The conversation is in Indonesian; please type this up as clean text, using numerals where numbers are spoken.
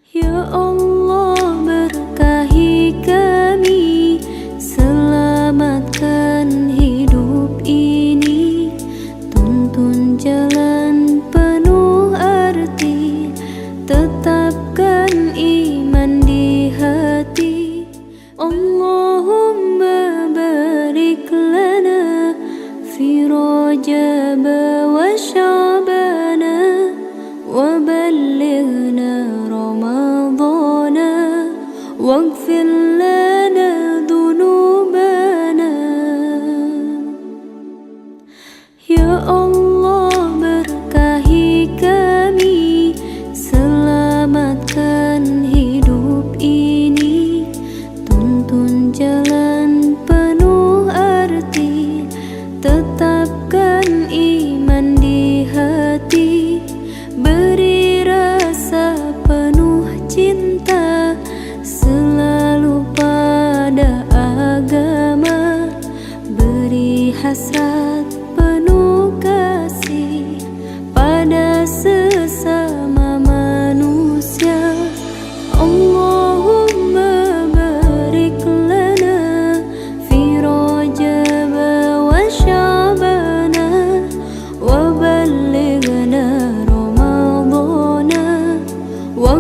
Ya Allah, berkahi kami, selamatkan hidup ini, tuntun jalan penuh arti, tetapkan iman di hati. Allahumma barik lana fi Rajab wa Sya'bana wa ballighna Ramadana waghfir lana dhunubana. Ya Allah, berkahi kami, selamatkan hidup ini, tuntun jalan penuh arti, tetapkan iman di hati, beri rasa penuh cinta selalu pada agama, beri hasrat penuh kasih pada sesama manusia. Allahumma barik lana fi Rajab wa Sya'bana wa ballighna Ramadana wa